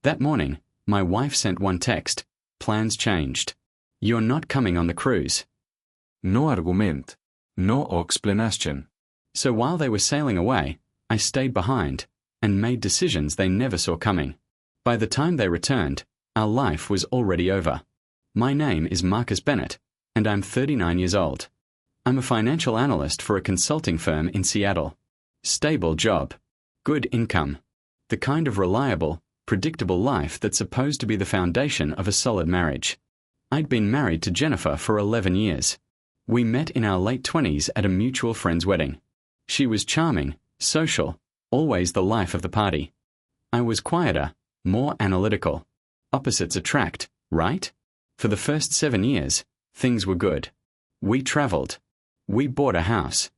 That morning, my wife sent one text. Plans changed. You're not coming on the cruise. No argument. No explanation. So while they were sailing away, I stayed behind and made decisions they never saw coming. By the time they returned, our life was already over. My name is Marcus Bennett, and I'm 39 years old. I'm a financial analyst for a consulting firm in Seattle. Stable job. Good income. The kind of reliable, predictable life that's supposed to be the foundation of a solid marriage. I'd been married to Jennifer for 11 years. We met in our late 20s at a mutual friend's wedding. She was charming, social, always the life of the party. I was quieter, more analytical. Opposites attract, right? For the first 7 years, things were good. We traveled. We bought a house.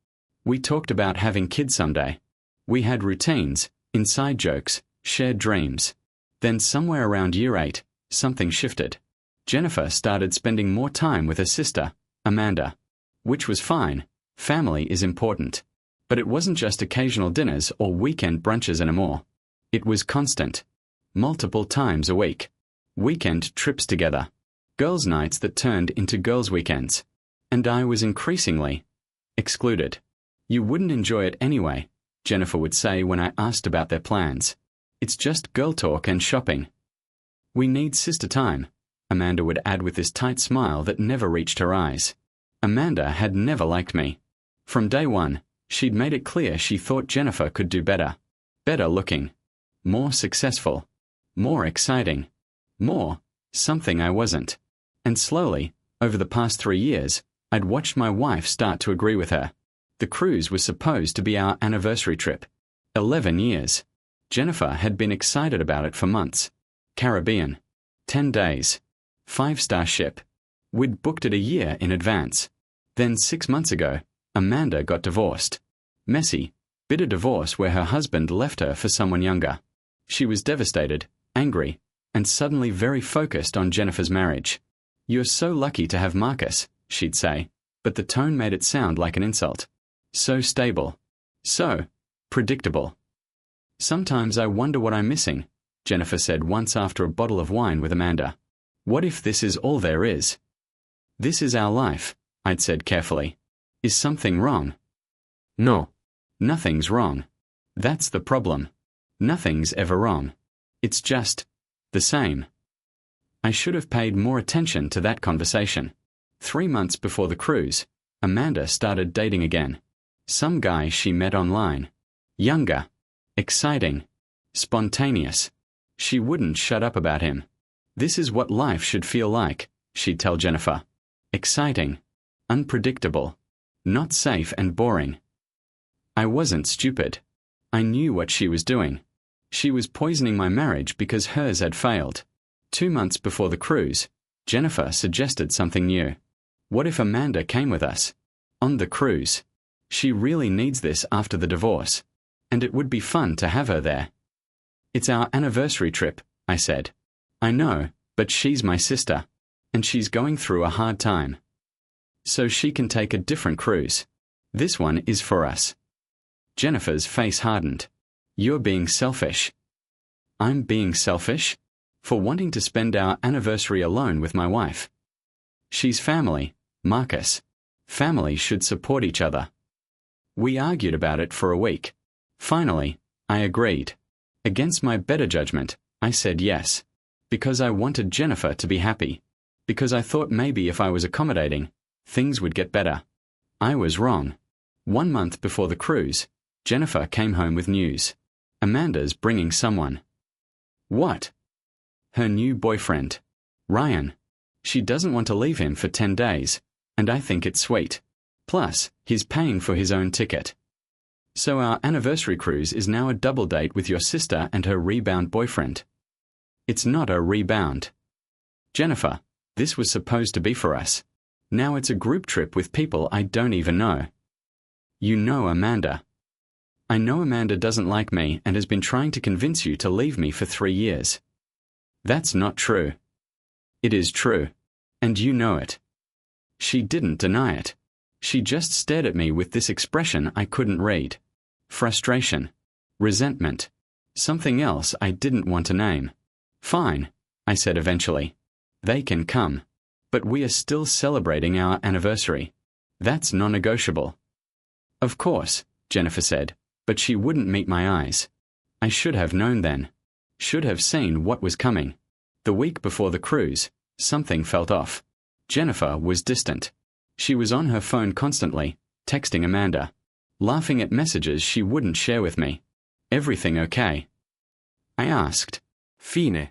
We talked about having kids someday. We had routines, inside jokes, shared dreams. Then somewhere around year 8, something shifted. Jennifer started spending more time with her sister, Amanda. Which was fine. Family is important. But it wasn't just occasional dinners or weekend brunches anymore. It was constant. Multiple times a week. Weekend trips together. Girls' nights that turned into girls' weekends. And I was increasingly excluded. You wouldn't enjoy it anyway, Jennifer would say when I asked about their plans. It's just girl talk and shopping. We need sister time, Amanda would add with this tight smile that never reached her eyes. Amanda had never liked me. From day one, she'd made it clear she thought Jennifer could do better. Better looking. More successful. More exciting. More something I wasn't. And slowly, over the past 3 years, I'd watched my wife start to agree with her. The cruise was supposed to be our anniversary trip. 11 years. Jennifer had been excited about it for months. Caribbean. 10 days. 5-star ship. We'd booked it a year in advance. Then 6 months ago, Amanda got divorced. Messy, bitter divorce where her husband left her for someone younger. She was devastated, angry, and suddenly very focused on Jennifer's marriage. You're so lucky to have Marcus, she'd say, but the tone made it sound like an insult. So stable. So predictable. Sometimes I wonder what I'm missing, Jennifer said once after a bottle of wine with Amanda. What if this is all there is? This is our life, I'd said carefully. Is something wrong? No. Nothing's wrong. That's the problem. Nothing's ever wrong. It's just the same. I should have paid more attention to that conversation. 3 months before the cruise, Amanda started dating again. Some guy she met online. Younger. Exciting. Spontaneous. She wouldn't shut up about him. This is what life should feel like, she'd tell Jennifer. Exciting. Unpredictable. Not safe and boring. I wasn't stupid. I knew what she was doing. She was poisoning my marriage because hers had failed. 2 months before the cruise, Jennifer suggested something new. What if Amanda came with us? On the cruise. She really needs this after the divorce. And it would be fun to have her there. It's our anniversary trip, I said. I know, but she's my sister. And she's going through a hard time. So she can take a different cruise. This one is for us. Jennifer's face hardened. You're being selfish. I'm being selfish? For wanting to spend our anniversary alone with my wife. She's family, Marcus. Families should support each other. We argued about it for a week. Finally, I agreed. Against my better judgment, I said yes. Because I wanted Jennifer to be happy. Because I thought maybe if I was accommodating, things would get better. I was wrong. 1 month before the cruise, Jennifer came home with news. Amanda's bringing someone. What? Her new boyfriend. Ryan. She doesn't want to leave him for 10 days, and I think it's sweet. Plus, he's paying for his own ticket. So our anniversary cruise is now a double date with your sister and her rebound boyfriend. It's not a rebound. Jennifer, this was supposed to be for us. Now it's a group trip with people I don't even know. You know Amanda. I know Amanda doesn't like me and has been trying to convince you to leave me for 3 years. That's not true. It is true. And you know it. She didn't deny it. She just stared at me with this expression I couldn't read. Frustration. Resentment. Something else I didn't want to name. Fine, I said eventually. They can come. But we are still celebrating our anniversary. That's non-negotiable. Of course, Jennifer said, but she wouldn't meet my eyes. I should have known then. Should have seen what was coming. The week before the cruise, something felt off. Jennifer was distant. She was on her phone constantly, texting Amanda, laughing at messages she wouldn't share with me. Everything okay? I asked. Fine.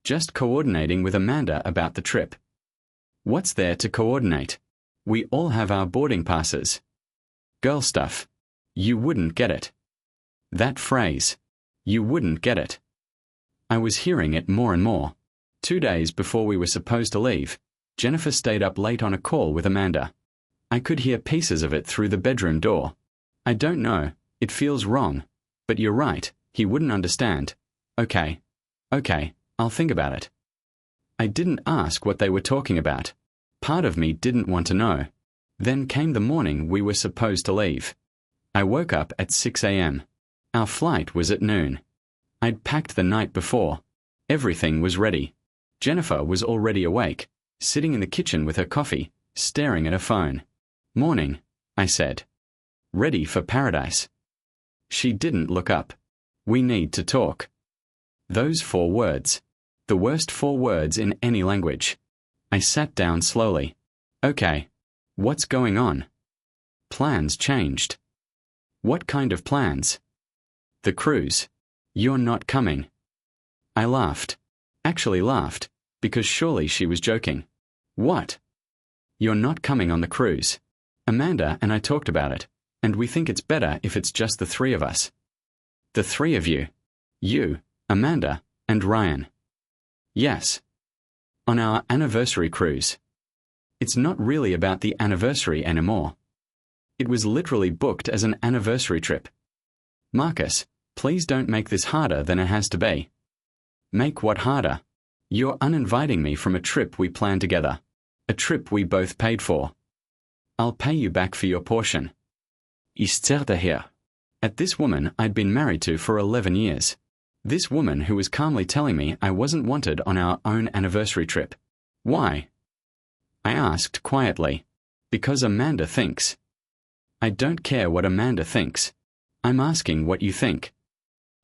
Just coordinating with Amanda about the trip. What's there to coordinate? We all have our boarding passes. Girl stuff. You wouldn't get it. That phrase. You wouldn't get it. I was hearing it more and more. 2 days before we were supposed to leave, Jennifer stayed up late on a call with Amanda. I could hear pieces of it through the bedroom door. I don't know, it feels wrong. But you're right, he wouldn't understand. Okay, I'll think about it. I didn't ask what they were talking about. Part of me didn't want to know. Then came the morning we were supposed to leave. I woke up at 6 a.m. Our flight was at noon. I'd packed the night before. Everything was ready. Jennifer was already awake, sitting in the kitchen with her coffee, staring at her phone. Morning, I said. Ready for paradise. She didn't look up. We need to talk. Those 4 words. The worst 4 words in any language. I sat down slowly. Okay. What's going on? Plans changed. What kind of plans? The cruise. You're not coming. I laughed. Actually laughed, because surely she was joking. What? You're not coming on the cruise. Amanda and I talked about it, and we think it's better if it's just the 3 of us. The 3 of you. You, Amanda, and Ryan. Yes. On our anniversary cruise. It's not really about the anniversary anymore. It was literally booked as an anniversary trip. Marcus, please don't make this harder than it has to be. Make what harder? You're uninviting me from a trip we planned together. A trip we both paid for. I'll pay you back for your portion. Isterde her. At this woman I'd been married to for 11 years. This woman who was calmly telling me I wasn't wanted on our own anniversary trip. Why? I asked quietly. Because Amanda thinks. I don't care what Amanda thinks. I'm asking what you think.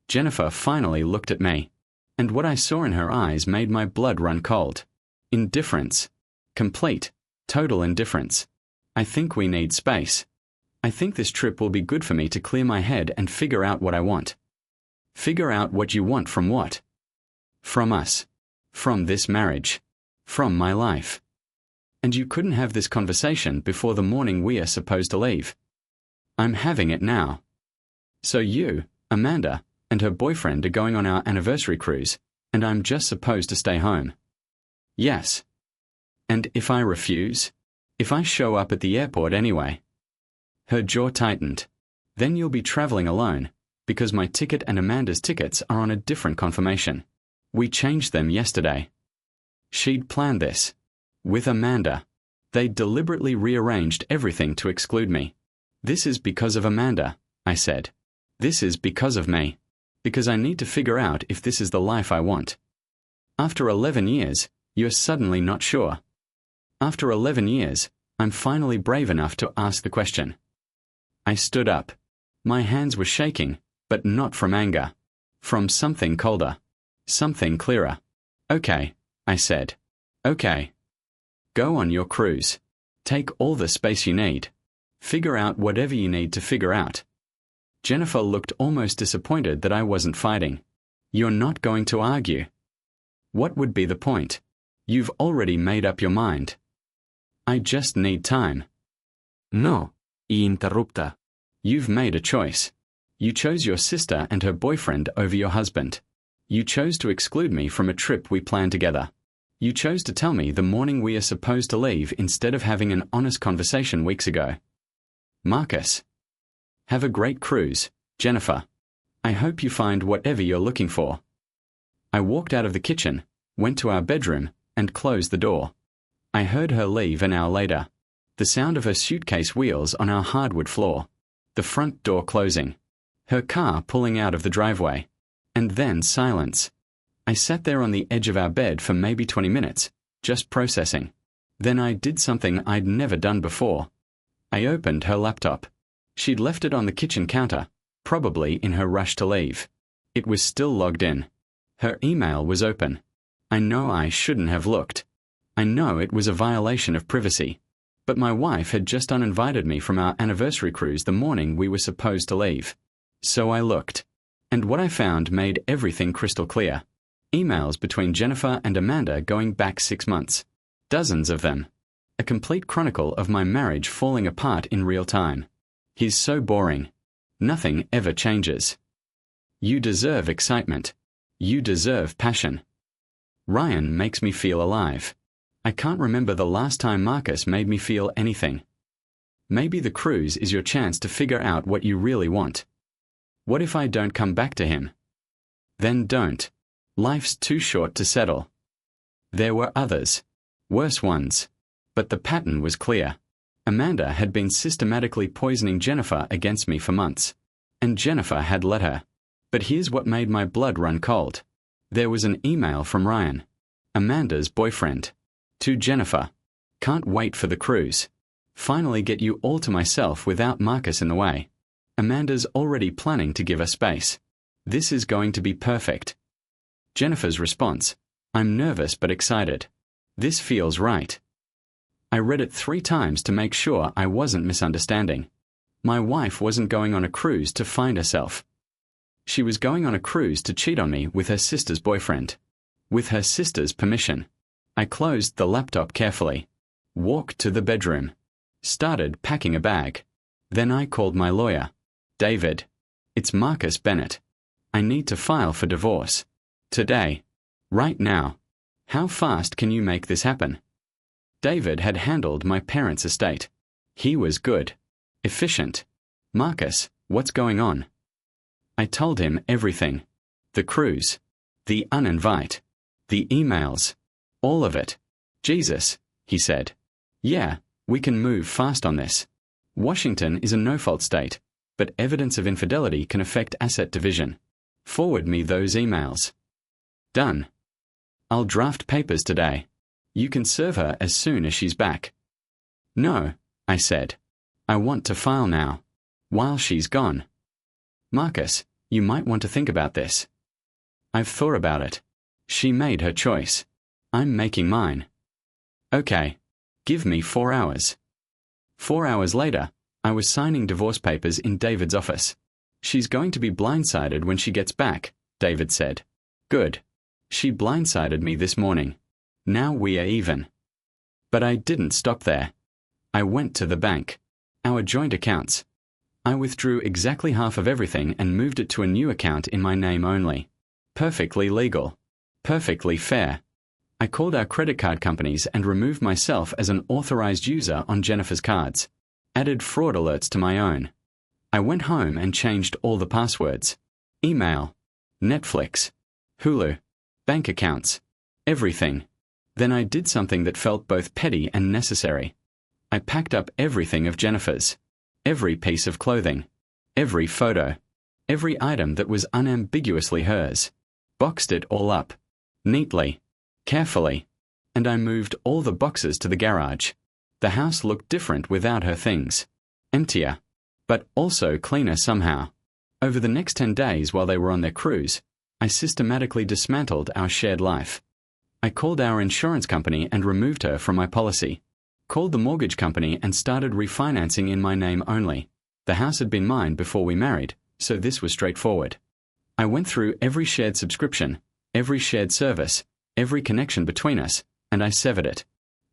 Jennifer finally looked at me, and what I saw in her eyes made my blood run cold. Indifference. Complete, total indifference. I think we need space. I think this trip will be good for me to clear my head and figure out what I want. Figure out what you want from what? From us. From this marriage. From my life. And you couldn't have this conversation before the morning we are supposed to leave. I'm having it now. So you, Amanda, and her boyfriend are going on our anniversary cruise, and I'm just supposed to stay home. Yes. And if I refuse? If I show up at the airport anyway? Her jaw tightened. Then you'll be traveling alone, because my ticket and Amanda's tickets are on a different confirmation. We changed them yesterday. She'd planned this. With Amanda. They deliberately rearranged everything to exclude me. This is because of Amanda, I said. This is because of me. Because I need to figure out if this is the life I want. After 11 years, you're suddenly not sure. After 11 years, I'm finally brave enough to ask the question. I stood up. My hands were shaking, but not from anger. From something colder. Something clearer. Okay, I said. Okay. Go on your cruise. Take all the space you need. Figure out whatever you need to figure out. Jennifer looked almost disappointed that I wasn't fighting. You're not going to argue. What would be the point? You've already made up your mind. I just need time. No, interrupta. You've made a choice. You chose your sister and her boyfriend over your husband. You chose to exclude me from a trip we planned together. You chose to tell me the morning we are supposed to leave instead of having an honest conversation weeks ago. Marcus. Have a great cruise, Jennifer. I hope you find whatever you're looking for. I walked out of the kitchen, went to our bedroom, and closed the door. I heard her leave an hour later. The sound of her suitcase wheels on our hardwood floor. The front door closing. Her car pulling out of the driveway. And then silence. I sat there on the edge of our bed for maybe 20 minutes, just processing. Then I did something I'd never done before. I opened her laptop. She'd left it on the kitchen counter, probably in her rush to leave. It was still logged in. Her email was open. I know I shouldn't have looked. I know it was a violation of privacy. But my wife had just uninvited me from our anniversary cruise the morning we were supposed to leave. So I looked. And what I found made everything crystal clear. Emails between Jennifer and Amanda going back 6 months. Dozens of them. A complete chronicle of my marriage falling apart in real time. He's so boring. Nothing ever changes. You deserve excitement. You deserve passion. Ryan makes me feel alive. I can't remember the last time Marcus made me feel anything. Maybe the cruise is your chance to figure out what you really want. What if I don't come back to him? Then don't. Life's too short to settle. There were others. Worse ones. But the pattern was clear. Amanda had been systematically poisoning Jennifer against me for months. And Jennifer had let her. But here's what made my blood run cold. There was an email from Ryan, Amanda's boyfriend. To Jennifer. Can't wait for the cruise. Finally get you all to myself without Marcus in the way. Amanda's already planning to give us space. This is going to be perfect. Jennifer's response. I'm nervous but excited. This feels right. I read it 3 times to make sure I wasn't misunderstanding. My wife wasn't going on a cruise to find herself. She was going on a cruise to cheat on me with her sister's boyfriend. With her sister's permission. I closed the laptop carefully. Walked to the bedroom. Started packing a bag. Then I called my lawyer. David. It's Marcus Bennett. I need to file for divorce. Today. Right now. How fast can you make this happen? David had handled my parents' estate. He was good. Efficient. Marcus, what's going on? I told him everything. The cruise. The uninvite. The emails. All of it. Jesus, he said. Yeah, we can move fast on this. Washington is a no-fault state, but evidence of infidelity can affect asset division. Forward me those emails. Done. I'll draft papers today. You can serve her as soon as she's back. No, I said. I want to file now. While she's gone. Marcus, you might want to think about this. I've thought about it. She made her choice. I'm making mine. Okay. Give me 4 hours. 4 hours later, I was signing divorce papers in David's office. She's going to be blindsided when she gets back, David said. Good. She blindsided me this morning. Now we are even. But I didn't stop there. I went to the bank. Our joint accounts. I withdrew exactly half of everything and moved it to a new account in my name only. Perfectly legal. Perfectly fair. I called our credit card companies and removed myself as an authorized user on Jennifer's cards. Added fraud alerts to my own. I went home and changed all the passwords. Email. Netflix. Hulu. Bank accounts. Everything. Then I did something that felt both petty and necessary. I packed up everything of Jennifer's. Every piece of clothing. Every photo. Every item that was unambiguously hers. Boxed it all up. Neatly. Carefully. And I moved all the boxes to the garage. The house looked different without her things. Emptier. But also cleaner somehow. Over the next 10 days while they were on their cruise, I systematically dismantled our shared life. I called our insurance company and removed her from my policy. Called the mortgage company and started refinancing in my name only. The house had been mine before we married, so this was straightforward. I went through every shared subscription, every shared service, every connection between us, and I severed it.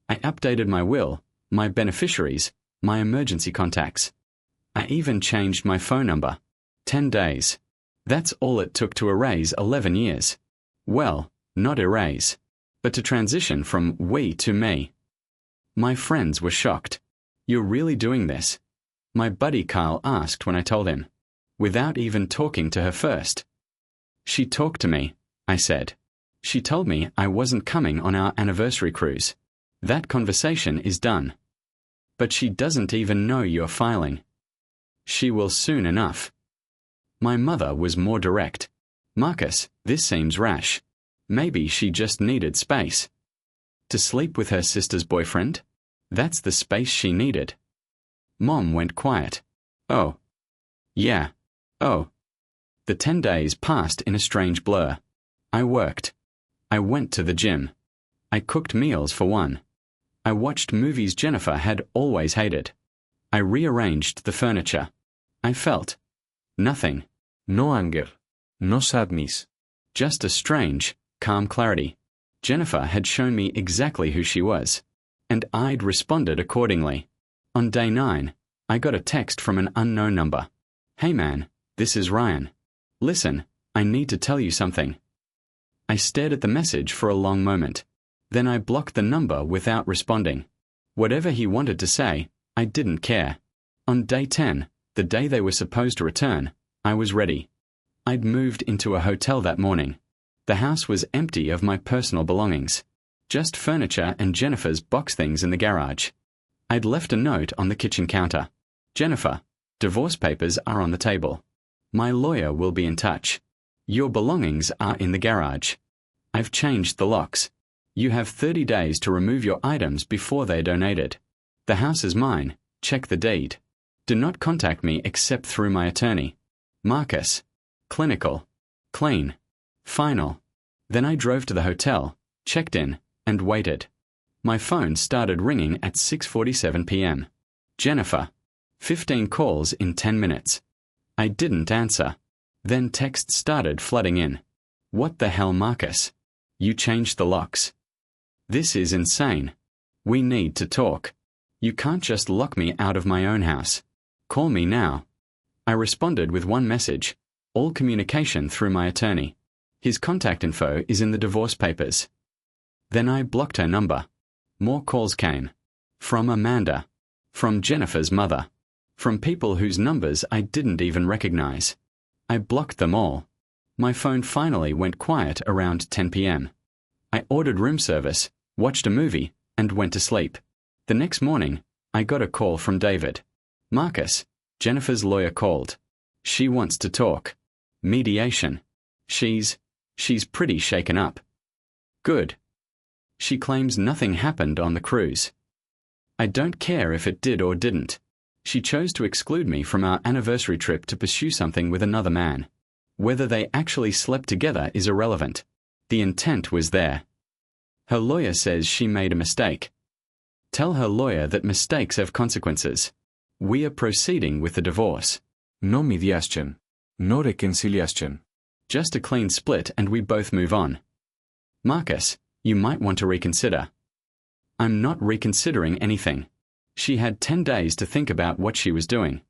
I updated my will, my beneficiaries, my emergency contacts. I even changed my phone number. 10 days. That's all it took to erase 11 years. Well, not erase, but to transition from we to me. My friends were shocked. You're really doing this? My buddy Carl asked when I told him, without even talking to her first. She talked to me, I said. She told me I wasn't coming on our anniversary cruise. That conversation is done. But she doesn't even know you're filing. She will soon enough. My mother was more direct. Marcus, this seems rash. Maybe she just needed space. To sleep with her sister's boyfriend? That's the space she needed. Mom went quiet. Oh. Yeah. Oh. The 10 days passed in a strange blur. I worked. I went to the gym. I cooked meals for one. I watched movies Jennifer had always hated. I rearranged the furniture. I felt nothing. No anger. No sadness. Just a strange, calm clarity. Jennifer had shown me exactly who she was, and I'd responded accordingly. On day 9, I got a text from an unknown number. Hey man, this is Ryan. Listen, I need to tell you something. I stared at the message for a long moment. Then I blocked the number without responding. Whatever he wanted to say, I didn't care. On day 10, the day they were supposed to return, I was ready. I'd moved into a hotel that morning. The house was empty of my personal belongings. Just furniture and Jennifer's box things in the garage. I'd left a note on the kitchen counter. Jennifer, divorce papers are on the table. My lawyer will be in touch. Your belongings are in the garage. I've changed the locks. You have 30 days to remove your items before they're donated. The house is mine. Check the deed. Do not contact me except through my attorney. Marcus. Clinical. Clean. Final. Then I drove to the hotel, checked in, and waited. My phone started ringing at 6:47 p.m. Jennifer. 15 calls in 10 minutes. I didn't answer. Then texts started flooding in. What the hell, Marcus? You changed the locks. This is insane. We need to talk. You can't just lock me out of my own house. Call me now. I responded with one message. All communication through my attorney. His contact info is in the divorce papers. Then I blocked her number. More calls came. From Amanda. From Jennifer's mother. From people whose numbers I didn't even recognize. I blocked them all. My phone finally went quiet around 10 p.m. I ordered room service, watched a movie, and went to sleep. The next morning, I got a call from David. Marcus, Jennifer's lawyer called. She wants to talk. Mediation. She's pretty shaken up. Good. She claims nothing happened on the cruise. I don't care if it did or didn't. She chose to exclude me from our anniversary trip to pursue something with another man. Whether they actually slept together is irrelevant. The intent was there. Her lawyer says she made a mistake. Tell her lawyer that mistakes have consequences. We are proceeding with the divorce. No mediation. No reconciliation. Just a clean split and we both move on. Marcus, you might want to reconsider. I'm not reconsidering anything. She had 10 days to think about what she was doing.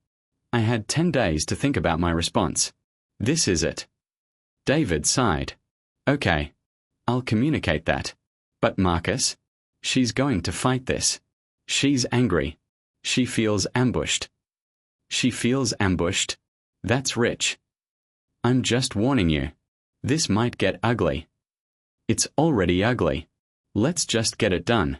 I had 10 days to think about my response. This is it. David sighed. Okay. I'll communicate that. But Marcus? She's going to fight this. She's angry. She feels ambushed. She feels ambushed? That's rich. I'm just warning you. This might get ugly. It's already ugly. Let's just get it done.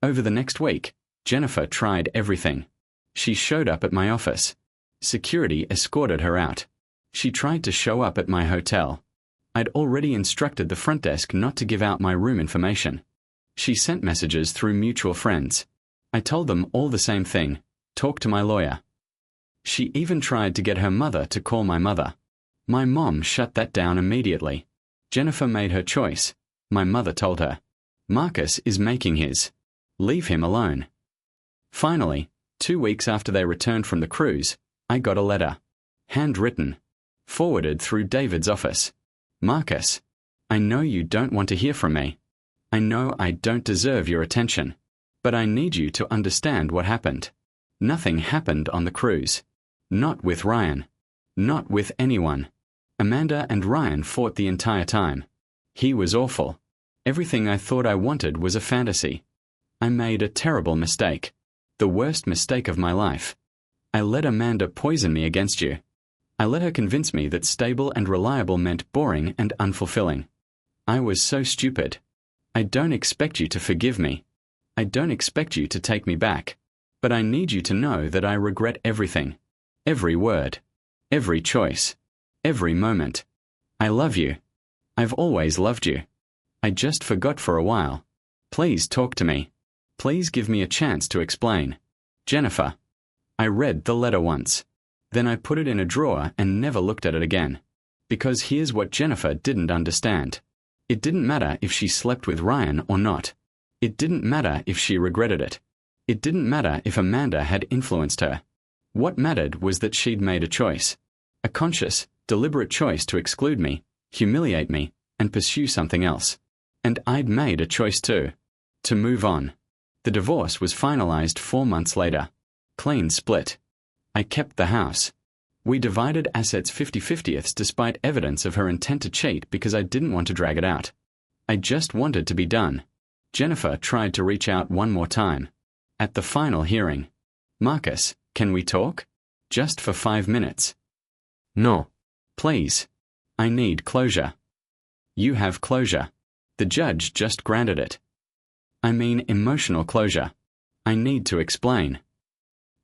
Over the next week, Jennifer tried everything. She showed up at my office. Security escorted her out. She tried to show up at my hotel. I'd already instructed the front desk not to give out my room information. She sent messages through mutual friends. I told them all the same thing. Talk to my lawyer. She even tried to get her mother to call my mother. My mom shut that down immediately. Jennifer made her choice. My mother told her. Marcus is making his. Leave him alone. Finally, 2 weeks after they returned from the cruise, I got a letter. Handwritten. Forwarded through David's office. Marcus, I know you don't want to hear from me. I know I don't deserve your attention. But I need you to understand what happened. Nothing happened on the cruise. Not with Ryan. Not with anyone. Amanda and Ryan fought the entire time. He was awful. Everything I thought I wanted was a fantasy. I made a terrible mistake. The worst mistake of my life. I let Amanda poison me against you. I let her convince me that stable and reliable meant boring and unfulfilling. I was so stupid. I don't expect you to forgive me. I don't expect you to take me back. But I need you to know that I regret everything. Every word. Every choice. Every moment. I love you. I've always loved you. I just forgot for a while. Please talk to me. Please give me a chance to explain. Jennifer. I read the letter once. Then I put it in a drawer and never looked at it again. Because here's what Jennifer didn't understand. It didn't matter if she slept with Ryan or not. It didn't matter if she regretted it. It didn't matter if Amanda had influenced her. What mattered was that she'd made a choice. A conscious, deliberate choice to exclude me, humiliate me, and pursue something else. And I'd made a choice too. To move on. The divorce was finalized 4 months later. Clean split. I kept the house. We divided assets 50-50ths despite evidence of her intent to cheat because I didn't want to drag it out. I just wanted to be done. Jennifer tried to reach out one more time. At the final hearing. Marcus, can we talk? Just for 5 minutes. No. Please. I need closure. You have closure. The judge just granted it. I mean emotional closure. I need to explain.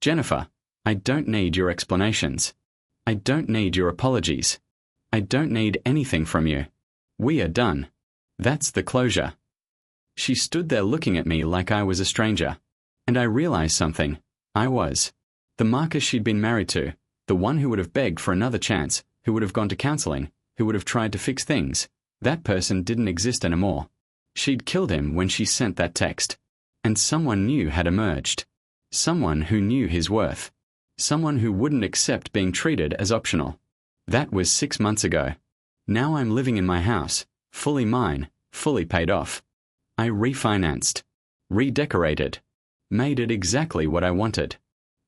Jennifer, I don't need your explanations. I don't need your apologies. I don't need anything from you. We are done. That's the closure. She stood there looking at me like I was a stranger. And I realized something. I was. The Marcus she'd been married to, the one who would have begged for another chance, who would have gone to counseling, who would have tried to fix things, that person didn't exist anymore. She'd killed him when she sent that text. And someone new had emerged. Someone who knew his worth. Someone who wouldn't accept being treated as optional. That was 6 months ago. Now I'm living in my house, fully mine, fully paid off. I refinanced. Redecorated. Made it exactly what I wanted.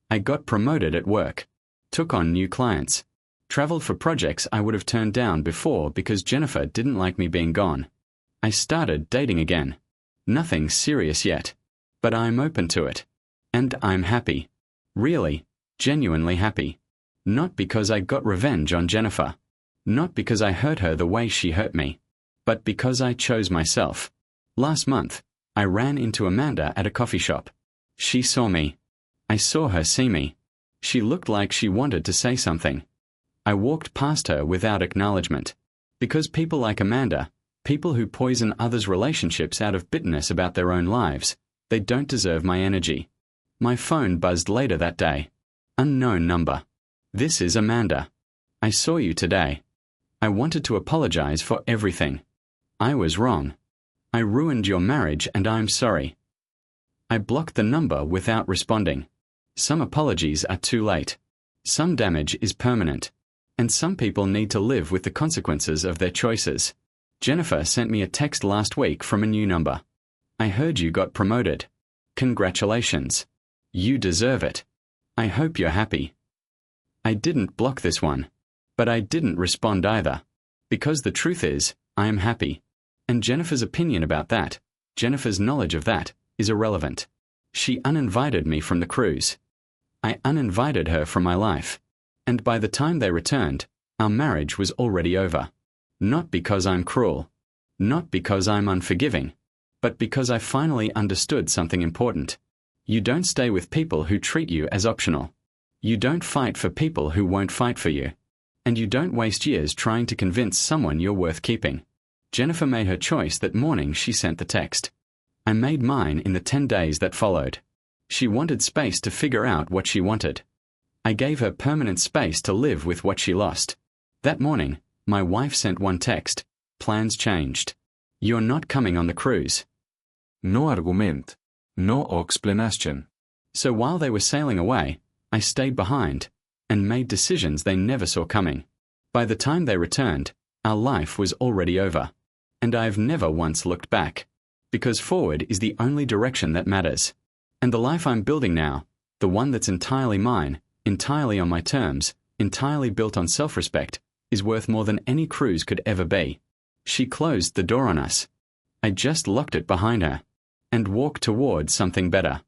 I got promoted at work. Took on new clients. Traveled for projects I would have turned down before because Jennifer didn't like me being gone. I started dating again. Nothing serious yet. But I'm open to it. And I'm happy. Really, genuinely happy. Not because I got revenge on Jennifer. Not because I hurt her the way she hurt me. But because I chose myself. Last month, I ran into Amanda at a coffee shop. She saw me. I saw her see me. She looked like she wanted to say something. I walked past her without acknowledgement. Because people like Amanda, people who poison others' relationships out of bitterness about their own lives, they don't deserve my energy. My phone buzzed later that day. Unknown number. This is Amanda. I saw you today. I wanted to apologize for everything. I was wrong. I ruined your marriage and I'm sorry. I blocked the number without responding. Some apologies are too late. Some damage is permanent. And some people need to live with the consequences of their choices. Jennifer sent me a text last week from a new number. I heard you got promoted. Congratulations. You deserve it. I hope you're happy. I didn't block this one. But I didn't respond either. Because the truth is, I am happy. And Jennifer's opinion about that, Jennifer's knowledge of that, is irrelevant. She uninvited me from the cruise. I uninvited her from my life. And by the time they returned, our marriage was already over. Not because I'm cruel. Not because I'm unforgiving. But because I finally understood something important. You don't stay with people who treat you as optional. You don't fight for people who won't fight for you. And you don't waste years trying to convince someone you're worth keeping. Jennifer made her choice that morning she sent the text. I made mine in the 10 days that followed. She wanted space to figure out what she wanted. I gave her permanent space to live with what she lost. That morning, my wife sent one text. Plans changed. You're not coming on the cruise. No argument. No explanation. So while they were sailing away, I stayed behind and made decisions they never saw coming. By the time they returned, our life was already over. And I've never once looked back. Because forward is the only direction that matters. And the life I'm building now, the one that's entirely mine, entirely on my terms, entirely built on self-respect, is worth more than any cruise could ever be. She closed the door on us. I just locked it behind her and walked toward something better.